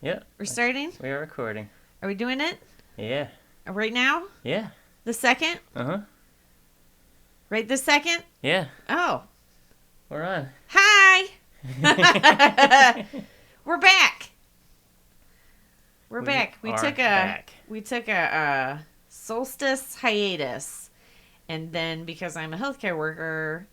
Yeah. We're starting? We are recording. Are we doing it? Yeah. Right now? Yeah. The second? Uh-huh. Right this second? Yeah. Oh. We're on. Hi! We're back. We're back. We took a solstice hiatus. And then because I'm a healthcare worker,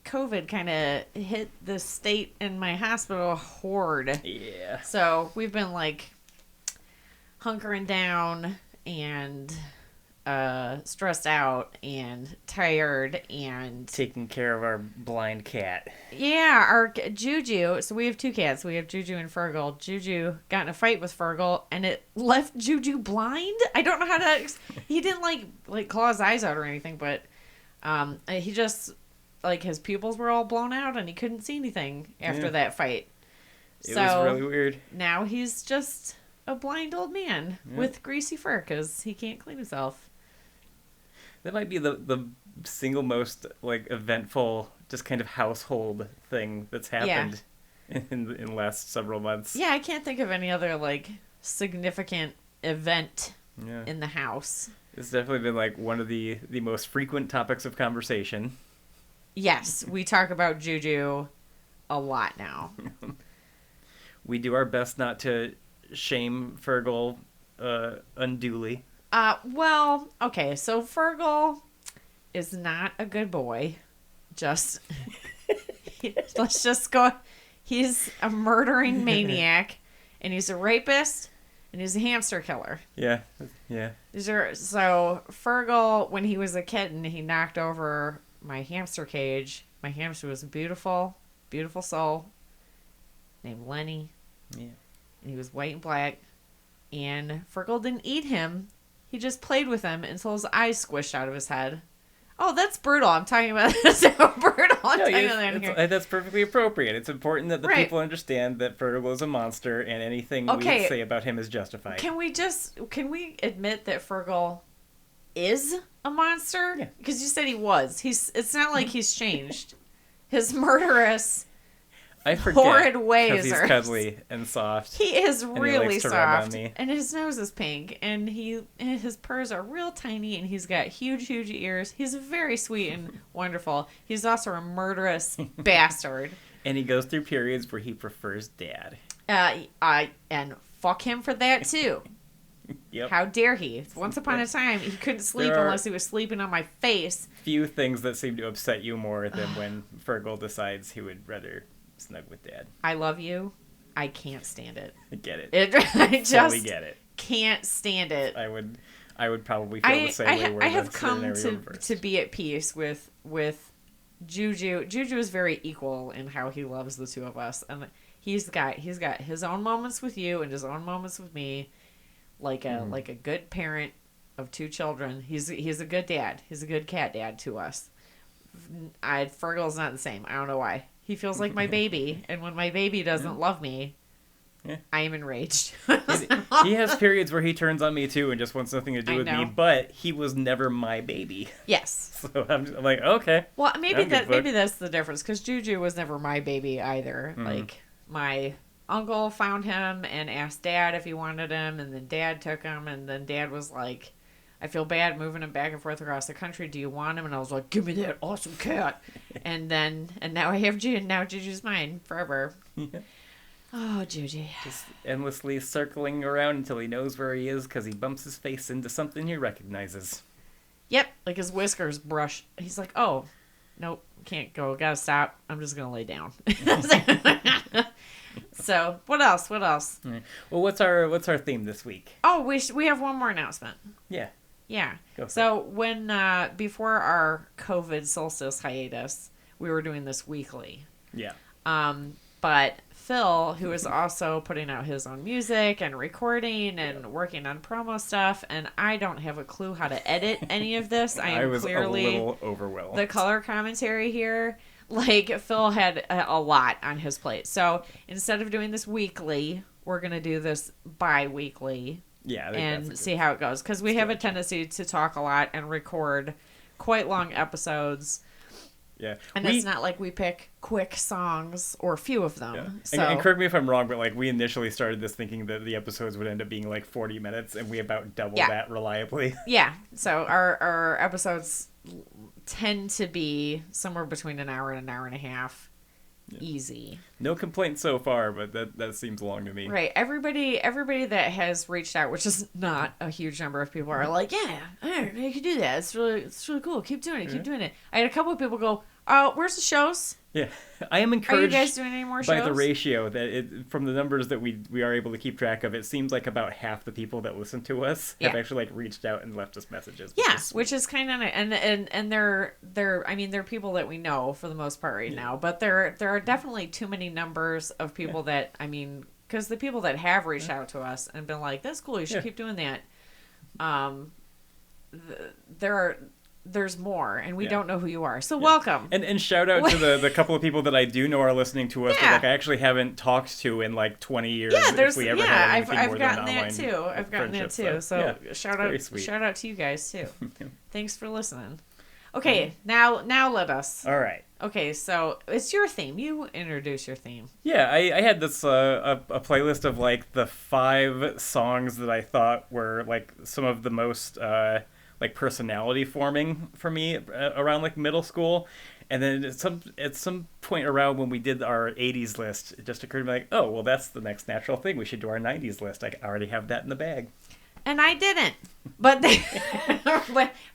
COVID kind of hit the state and my hospital hard. Yeah. So we've been like hunkering down and stressed out and tired and taking care of our blind cat. yeah, our Juju. So we have two cats. We have Juju and Fergal. Juju got in a fight with Fergal and it left Juju blind. I don't know how to. He didn't like claw his eyes out or anything, but he just like his pupils were all blown out and he couldn't see anything after that fight. It was really weird. Now he's just a blind old man with greasy fur because he can't clean himself. That might be the single most like eventful, just kind of household thing that's happened in the last several months. Yeah, I can't think of any other like significant event in the house. It's definitely been like one of the most frequent topics of conversation. Yes, we talk about Juju a lot now. We do our best not to shame Fergal unduly. Well, okay, so Fergal is not a good boy. Just let's just go. He's a murdering maniac, and he's a rapist, and he's a hamster killer. Yeah. So Fergal, when he was a kitten, he knocked over my hamster cage. My hamster was a beautiful, beautiful soul named Lenny. Yeah. And he was white and black. And Fergal didn't eat him. He just played with him until his eyes squished out of his head. Oh, that's brutal. I'm talking about this. That's perfectly appropriate. It's important that the people understand that Fergal is a monster and anything we say about him is justified. Can we admit that Fergal is a monster? Yeah. Because you said he was. It's not like he's changed. His murderous, horrid ways because he's cuddly and soft. He is really soft, and his nose is pink, and his purrs are real tiny, and he's got huge ears. He's very sweet and wonderful. He's also a murderous bastard. And he goes through periods where he prefers dad. And fuck him for that too. Yep. How dare he? Once upon a time, he couldn't sleep unless he was sleeping on my face. Few things that seem to upset you more than when Fergal decides he would rather snug with dad. I love you. I can't stand it. I get it. I just totally get it. Can't stand it. I would probably feel the same way. I have come to be at peace with Juju. Juju is very equal in how he loves the two of us, and he's got his own moments with you and his own moments with me, like a good parent of two children. He's a good dad. He's a good cat dad to us. Fergal's not the same. I don't know why. He feels like my baby, and when my baby doesn't love me, I am enraged. He has periods where he turns on me too and just wants nothing to do with me, but he was never my baby. Yes. So I'm like, okay. Well, maybe that's the difference, because Juju was never my baby either. Mm-hmm. Like, my uncle found him and asked Dad if he wanted him, and then Dad took him, and then Dad was like, I feel bad moving him back and forth across the country. Do you want him? And I was like, give me that awesome cat. and now I have Juju, and now Juju's mine forever. Yeah. Oh, Juju. Just endlessly circling around until he knows where he is because he bumps his face into something he recognizes. Yep, like his whiskers brush. He's like, oh, nope, can't go. Gotta stop. I'm just going to lay down. So, what else? Right. Well, what's our theme this week? Oh, we have one more announcement. Yeah. Yeah. So when before our COVID solstice hiatus, we were doing this weekly. Yeah. But Phil, who is also putting out his own music and recording and working on promo stuff, and I don't have a clue how to edit any of this. I was clearly a little overwhelmed. The color commentary here. Like, Phil had a lot on his plate. So instead of doing this weekly, we're going to do this bi-weekly. Yeah, and see how it goes, because we have a tendency to talk a lot and record quite long episodes Yeah. And it's not like we pick quick songs or few of them. Yeah. So. And correct me if I'm wrong, but like we initially started this thinking that the episodes would end up being like 40 minutes, and we about double that reliably. Yeah. So our episodes tend to be somewhere between an hour and an hour and a half. Yeah. Easy. No complaints so far, but that seems long to me. Right. Everybody that has reached out, which is not a huge number of people, are like, yeah, you can do that. It's really cool. Keep doing it. Keep doing it. I had a couple of people go, where's the shows? Yeah, I am encouraged. Are you guys doing any more shows? By the ratio that from the numbers that we are able to keep track of, it seems like about half the people that listen to us have actually like reached out and left us messages. Which is kind of and they're people that we know for the most part right now, but there are definitely too many numbers of people that because the people that have reached out to us and been like, that's cool, you should keep doing that. There's more, and we don't know who you are. So welcome. And shout out to the couple of people that I do know are listening to us that like I actually haven't talked to in like 20 years. Yeah, if we ever had anything I've more gotten than that too. I've gotten that too. So shout out to you guys too. Thanks for listening. Okay, now let us. All right. Okay, so it's your theme. You introduce your theme. Yeah, I had this a playlist of like the 5 songs that I thought were like some of the most like personality forming for me around like middle school. And then at some point around when we did our 80s list, it just occurred to me like, oh, well, that's the next natural thing. We should do our 90s list. I already have that in the bag. And I didn't, but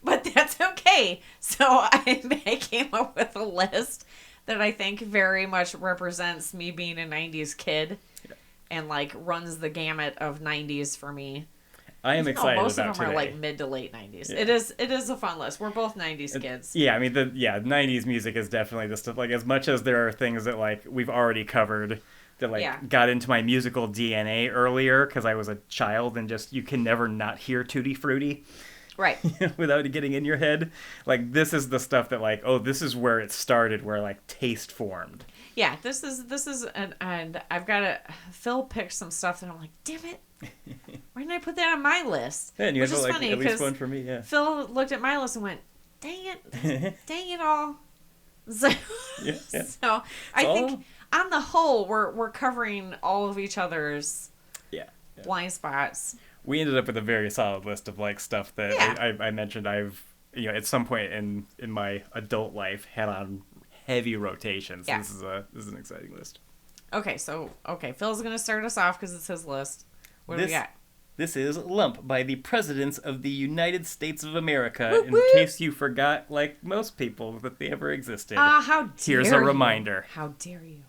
but that's okay. So I came up with a list that I think very much represents me being a 90s kid and like runs the gamut of 90s for me. I am excited about today. Most of them are like mid to late 90s. Yeah. It is a fun list. We're both 90s kids. Yeah, I mean, 90s music is definitely the stuff, like, as much as there are things that, like, we've already covered that, like, got into my musical DNA earlier because I was a child and just, you can never not hear Tutti Frutti. Right. Without it getting in your head. Like, this is the stuff that, like, oh, this is where it started, where, like, taste formed. Yeah, this is, and I've got to, Phil picked some stuff that I'm like, damn it. Why didn't I put that on my list? Yeah, and you have like, funny, at least one for me, yeah. Phil looked at my list and went, dang it all. So, so I think on the whole, we're covering all of each other's blind spots. We ended up with a very solid list of like stuff that I mentioned I've at some point in my adult life had on heavy rotations. Yeah. This is an exciting list. Okay, Phil's gonna start us off because it's his list. What do we got? This is Lump by the Presidents of the United States of America, woo, in woo. case you forgot, like most people, that they ever existed. How dare Here's a reminder. How dare you?